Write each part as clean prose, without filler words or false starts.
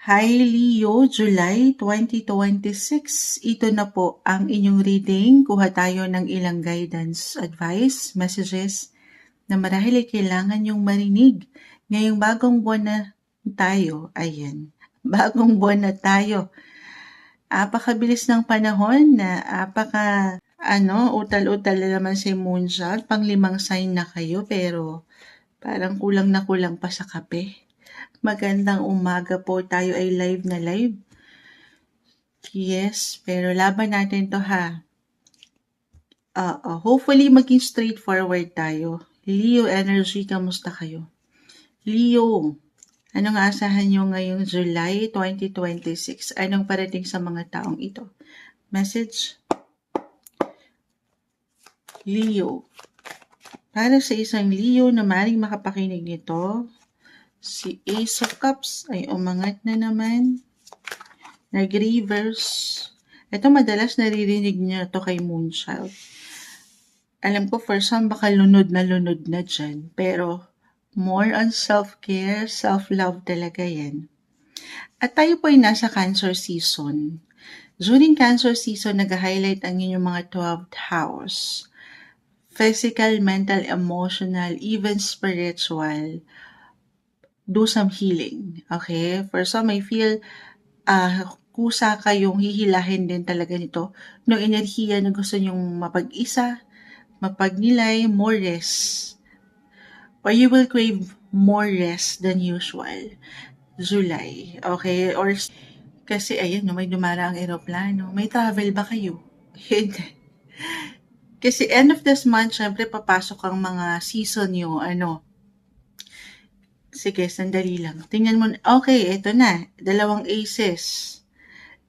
Hi Leo, July 2026. Ito na po ang inyong reading. Kuha tayo ng ilang guidance, advice, messages na marahil ay kailangan yung marinig. Ngayong bagong buwan na tayo, ayan, bagong buwan na tayo. Apakabilis ng panahon na utal-utal na naman si Moonshot. Pang-5 sign na kayo pero parang kulang na kulang pa sa kape. Magandang umaga po, tayo ay live na live. Yes, pero laban natin to ha. Hopefully maging straightforward tayo. Leo energy, kamusta kayo? Leo, anong aasahan nyo ngayong July 2026? Anong parating sa mga taong ito? Message? Leo. Para sa isang Leo na maaaring makapakinig nito, si Ace of Cups ay umangat na naman. Nag-reverse. Ito madalas naririnig niyo to kay Moonchild. Alam ko for some baka lunod na dyan. Pero more on self-care, self-love talaga yan. At tayo po ay nasa Cancer season. During Cancer season, nag-highlight ang inyong mga 12th house. Physical, mental, emotional, even spiritual. Do some healing. Okay? For some, I feel kusa kayong hihilahin din talaga nito ng enerhiya na gusto nyong mapag-isa, mapagnilay, more rest. Or you will crave more rest than usual. July. Okay? Or kasi ayan, may dumaraang eroplano. May travel ba kayo? Hindi. Kasi end of this month, syempre papasok ang mga season nyo, Sige, sandali lang. Tingnan mo. Okay, ito na. 2 aces.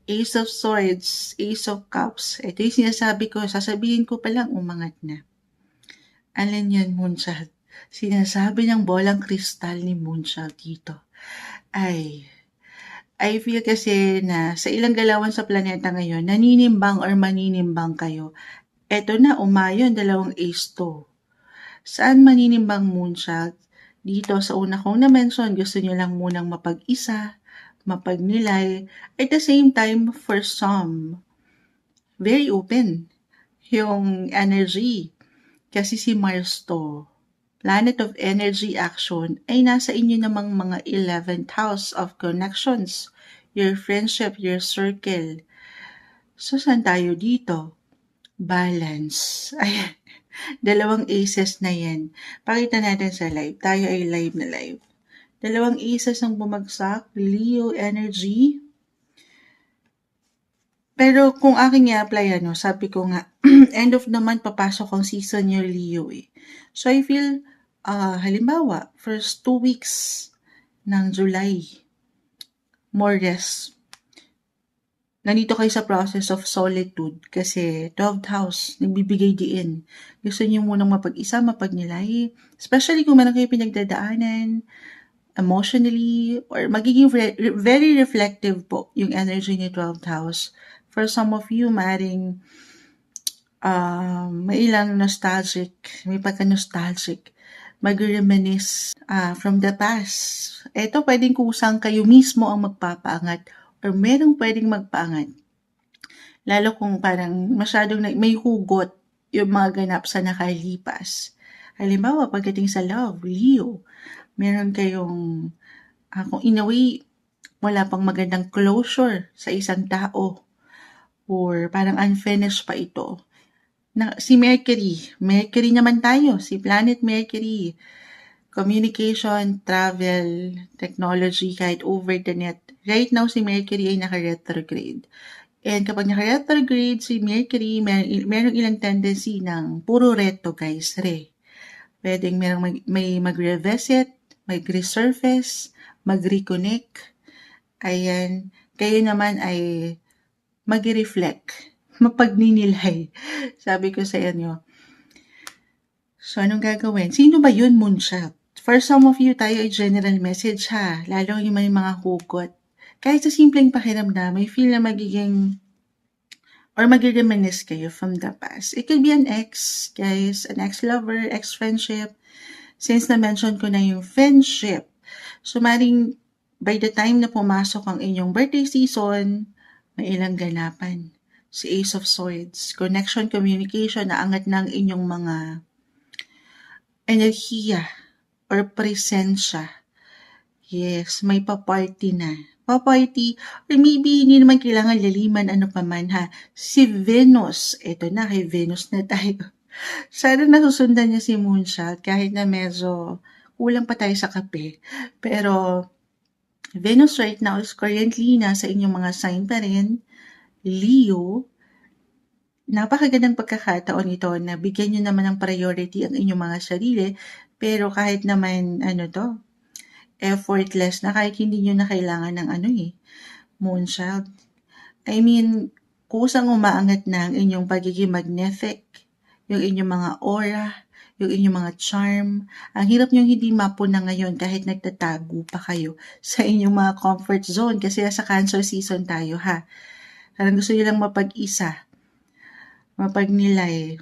Ace of Swords, Ace of Cups. Ito yung sinasabi ko. Sasabihin ko palang umangat na. Alin yan, Moonchild? Sinasabi ng bolang kristal ni Moonchild dito. I feel kasi na sa ilang galawan sa planeta ngayon, naninimbang or maninimbang kayo. Ito na, umayon, 2 ace to. Saan maninimbang, Moonchild? Dito sa una kong na-mention, gusto nyo lang munang mapag-isa, mapagnilay. At the same time, for some, very open yung energy. Kasi si Mars to, planet of energy action, ay nasa inyo namang mga 11th house of connections, your friendship, your circle. So, saan tayo dito? Balance. Ayan. 2 aces na yan. Pakita natin sa live. Tayo ay live na live. 2 aces ang bumagsak. Leo energy. Pero kung aking i-apply, sabi ko nga, end of the month, papasok ang season yung Leo eh. So I feel, halimbawa, first 2 weeks ng July, more rest. Nandito kayo sa process of solitude kasi 12th house, nagbibigay diin. Gusto niyo munang mapag-isa, mapagnilay. Especially kung meron kayo pinagdadaanan, emotionally, or magiging very reflective po yung energy ni 12th house. For some of you, maaaring may ilang nostalgic, may pagka-nostalgic, mag-reminisce from the past. Ito, pwedeng kusang kayo mismo ang magpapaangat or merong pwedeng magpaangat. Lalo kung parang masyadong may hugot yung mga ganap sa nakalipas. Halimbawa, pagdating sa love, Leo, meron kayong, kung in a way, wala pang magandang closure sa isang tao or parang unfinished pa ito. Si Mercury naman tayo, si planet Mercury, communication, travel, technology, kahit over the net. Right now, si Mercury ay naka-retrograde. And kapag naka-retrograde si Mercury, merong ilang tendency ng puro reto, guys, Pwedeng may mag-revisit, mag-resurface, mag-reconnect. Ayan, kayo naman ay mag-reflect, mapagninilay. Sabi ko sa inyo. So, anong gagawin? Sino ba yun, Moonshot? For some of you, tayo ay general message ha. Lalo yung may mga hugot. Kahit sa simpleng pakiramdam, may feel na magiging or mag-reminisce kayo from the past. It could be an ex, guys, an ex-lover, ex-friendship. Since na-mention ko na yung friendship, so maring by the time na pumasok ang inyong birthday season, may ilang ganapan. Si Ace of Swords, connection, communication, naangat ng inyong mga enerhiya or presensya. Yes, may pa-party na. Pa-party, or maybe hindi naman kailangan laliman ano pa man ha. Si Venus, eto na, kay Venus na tayo. Sana nasusundan niya si Moonshot kahit na medyo kulang pa tayo sa kape. Pero Venus right now is currently nasa inyong mga sign pa rin. Leo, napakagandang pagkakataon ito na bigyan nyo naman ng priority ang inyong mga sarili. Pero kahit naman, effortless na kahit hindi nyo na kailangan ng Moonchild. I mean, kusang umaangat na ang inyong pagiging magnetic, yung inyong mga aura, yung inyong mga charm. Ang hirap nyong hindi mapuna ngayon kahit nagtatago pa kayo sa inyong mga comfort zone kasi sa Cancer season tayo ha. Parang gusto nyo lang mapag-isa, mapagnilay.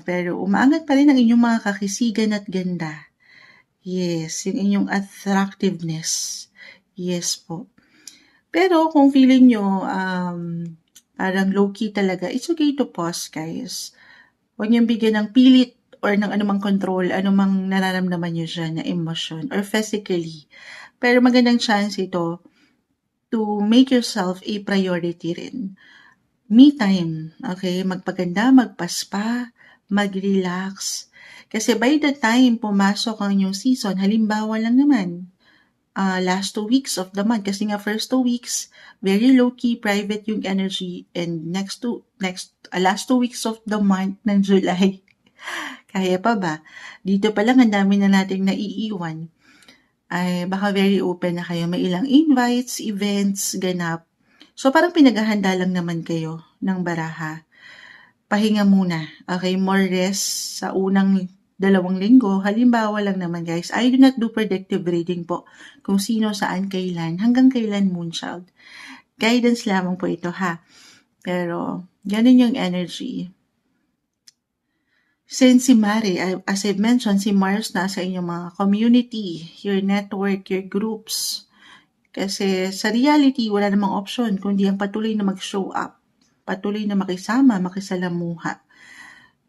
Pero umaangat pa rin ang inyong mga kakisigan at ganda. Yes, yung inyong attractiveness. Yes po. Pero kung feeling nyo, parang low-key talaga, it's okay to pause, guys. Huwag niyong bigyan ng pilit or ng anumang control, anumang nararamdaman nyo dyan na emotion or physically. Pero magandang chance ito to make yourself a priority rin. Me time, okay? Magpaganda, magpaspa, mag-relax. Kasi by the time pumasok ang inyong season, halimbawa lang naman, last 2 weeks of the month, kasi nga first 2 weeks, very low-key, private yung energy, and last 2 weeks of the month ng July, kaya pa ba? Dito pa lang, ang dami na nating naiiwan. Ay, baka very open na kayo. May ilang invites, events, ganap. So, parang pinaghahanda lang naman kayo ng baraha. Pahinga muna. Okay, more rest sa unang 2 linggo. Halimbawa lang naman guys, I do not do predictive reading po kung sino, saan, kailan, hanggang kailan Moonchild. Guidance lamang po ito ha. Pero, ganun yung energy. Since si Mari, as I've mentioned, si Mars nasa inyong mga community, your network, your groups. Kasi sa reality, wala namang option kundi ang patuloy na mag-show up. Patuloy na makisama, makisalamuha.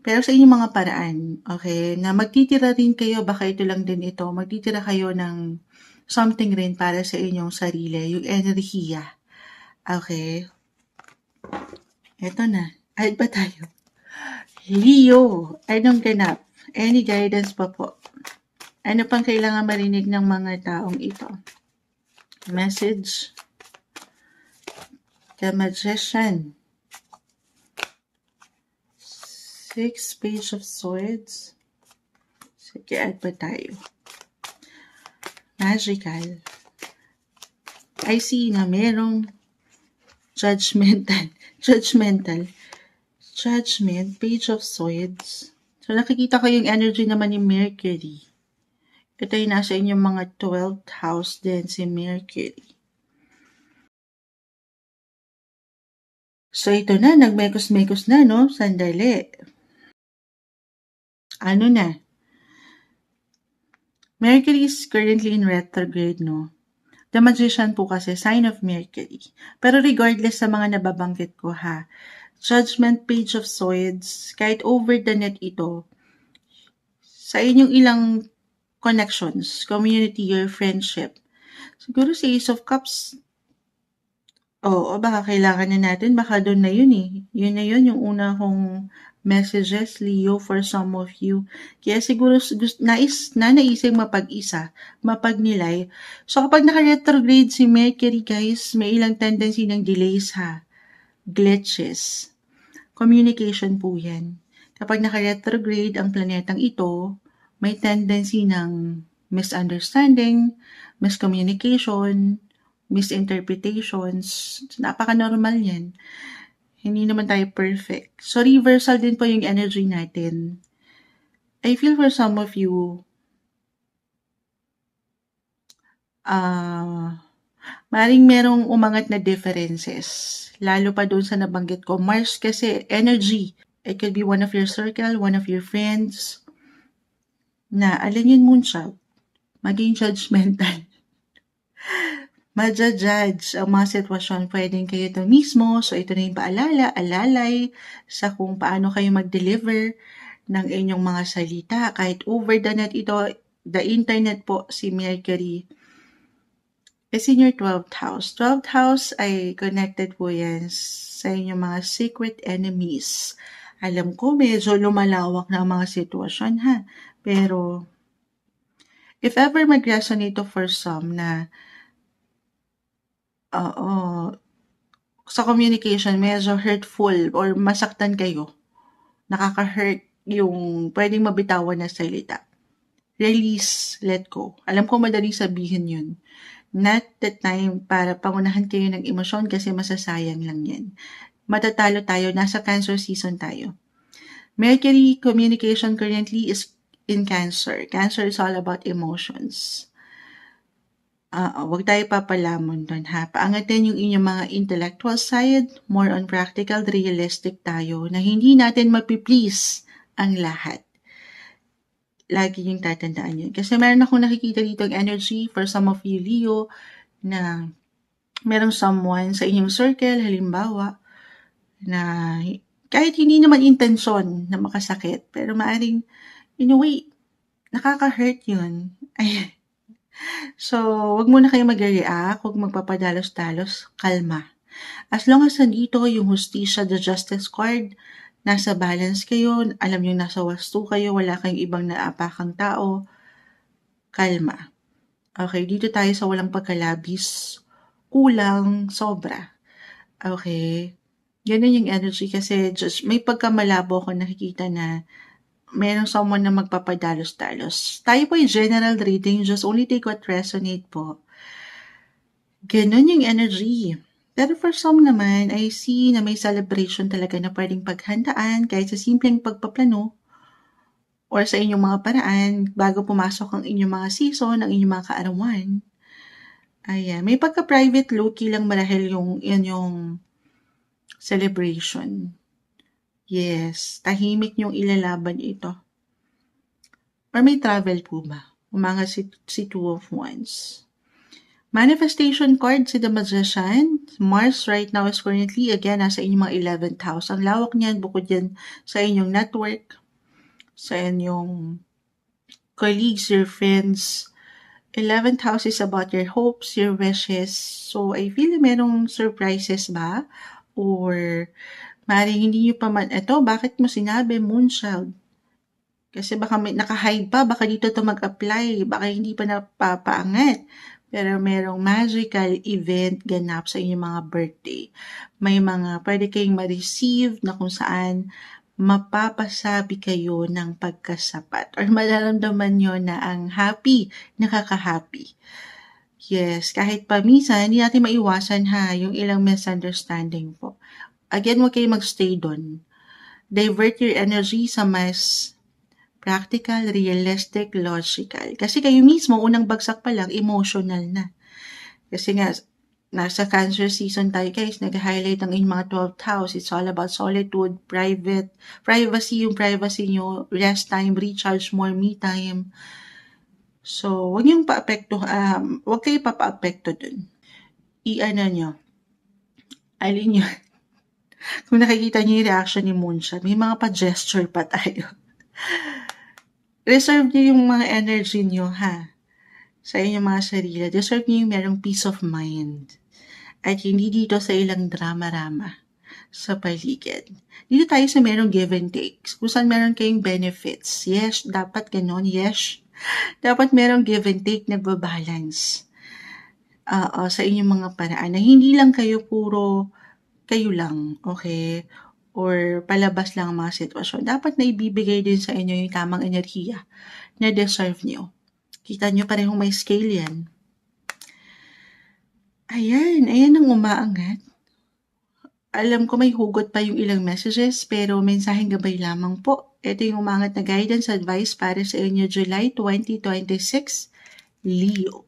Pero sa inyong mga paraan, okay, na magtitira rin kayo, baka ito lang din ito, magtitira kayo ng something rin para sa inyong sarili, yung enerhiya. Okay. Eto na. Ahit pa tayo. Leo, anong ganap? Any guidance pa po? Ano pang kailangan marinig ng mga taong ito? Message. The Magician. 6 Page of Swords. Sige, add pa tayo. Magical. I see na merong judgmental, Page of Swords. So, nakikita ko yung energy naman ni Mercury. Ito yung nasa inyong mga 12th house din, si Mercury. So, ito na, nagmekos-mekos na, no? Sandali. Ano na? Mercury is currently in retrograde, no? The Magician po kasi, sign of Mercury. Pero regardless sa mga nababanggit ko, ha? Judgment, Page of Swords, kahit over the net ito, sa inyong ilang connections, community, or friendship, siguro si Ace of Cups, baka kailangan na natin, baka doon na yun eh. Yun na yun, yung una kong messages, Leo, for some of you. Kaya siguro naising mapag-isa, mapagnilay. So kapag naka-retrograde si Mercury, guys, may ilang tendency ng delays ha. Glitches. Communication po yan. Kapag naka-retrograde ang planetang ito, may tendency ng misunderstanding, miscommunication, misinterpretations. Napaka-normal yan. Hindi naman tayo perfect. So, reversal din po yung energy natin. I feel for some of you, maring merong umangat na differences. Lalo pa doon sa nabanggit ko. Mars kasi, energy. It could be one of your circle, one of your friends, na, alin yun Moonchild, maging judgmental. Maja-judge ang mga sitwasyon, puwedeng kayo 'to mismo. So, ito na yung paalala, alalay sa kung paano kayo mag-deliver ng inyong mga salita. Kahit over the net ito, the internet po, si Mercury is in your 12th house. 12th house ay connected po yan sa inyong mga secret enemies. Alam ko medyo lumalawak na ang mga sitwasyon ha. Pero, if ever mag-resonate to for some na, oo, sa communication medyo hurtful or masaktan kayo, nakaka-hurt yung pwedeng mabitawan na salita. Release, let go. Alam ko madaling sabihin yun. Not the time para pangunahan kayo ng emosyon kasi masasayang lang yan. Matatalo tayo, nasa Cancer season tayo. Mercury communication currently is in Cancer. Cancer is all about emotions. Huwag tayo papalamon doon ha. Paangatin yung inyong mga intellectual side, more on practical, realistic tayo, na hindi natin mapiplease ang lahat. Lagi yung tatandaan yun. Kasi meron akong nakikita dito ang energy for some of you, Leo, na merong someone sa inyong circle, halimbawa, na kahit hindi naman intensyon na makasakit, pero maaring, in a way, nakaka-hurt yun. Ay, so, wag muna kayo mag-react, wag magpapadalos-dalos, kalma. As long as nandito yung Hustisya, the Justice card, nasa balance kayo, alam nyo nasa wasto kayo, wala kayong ibang naapakang tao, kalma. Okay, dito tayo sa walang pagkalabis, kulang, sobra. Okay, ganun yung energy kasi just may pagkamalabo ko nakikita na merong someone na magpapadalos-dalos. Tayo po yung general reading, just only take what resonate po. Ganun yung energy. Pero for some naman, I see na may celebration talaga na pwedeng paghandaan kahit sa simpleng pagpaplano or sa inyong mga paraan bago pumasok ang inyong mga season, ang inyong mga kaarawan. Ayan, may pagka-private low-key lang marahil yung inyong celebration. Yes, tahimik yung ilalaban ito. Or may travel po ba? Mga si Two of Wands. Manifestation card, si The Magician. Mars right now is currently, again, nasa inyong mga 11th house. Ang lawak niyan, bukod yan sa inyong network, sa inyong colleagues, your friends. 11th house is about your hopes, your wishes. So, I feel merong surprises ba? Or, maaaring hindi nyo pa man, eto, bakit mo sinabi, Moonchild? Kasi baka may naka-hide pa, baka dito to mag-apply, baka hindi pa napapaangat. Pero merong magical event ganap sa inyong mga birthday. May mga pwede kayong ma-receive na kung saan mapapasabi kayo ng pagkasapat or mararamdaman nyo na ang happy, nakaka-happy. Yes, kahit pa minsan, hindi natin maiwasan ha, yung ilang misunderstanding po. Again, huwag kayo magstay doon. Divert your energy sa mas practical, realistic, logical. Kasi kayo mismo, unang bagsak pa lang, emotional na. Kasi nga, nasa Cancer season tayo guys, nag-highlight ang inyong mga 12th house. It's all about solitude, privacy, yung privacy nyo, rest time, recharge more, me time. So, huwag niyong pa-apekto, huwag kayo pa-apekto dun. I-ano nyo, alin nyo, kung nakikita niyo yung reaction ni Moonshot, may mga pa-gesture pa tayo. Reserve niyo yung mga energy niyo, ha? Sa inyong mga sarili. Reserve niyo yung merong peace of mind. At hindi dito sa ilang drama-rama sa paligid. Dito tayo sa merong give and take. Kung saan meron kayong benefits. Yes, dapat ganon. Yes. Dapat merong give and take, nagbabalance. Sa inyong mga paraan. Na hindi lang kayo puro kayo lang, okay? Or palabas lang ang mga sitwasyon. Dapat na ibibigay din sa inyo yung tamang enerhiya na deserve nyo. Kita nyo parehong may scale yan. Ayan ang umaangat. Alam ko may hugot pa yung ilang messages, pero mensaheng gabay lamang po. Ito yung umangat na guidance advice para sa inyo July 2026, Leo.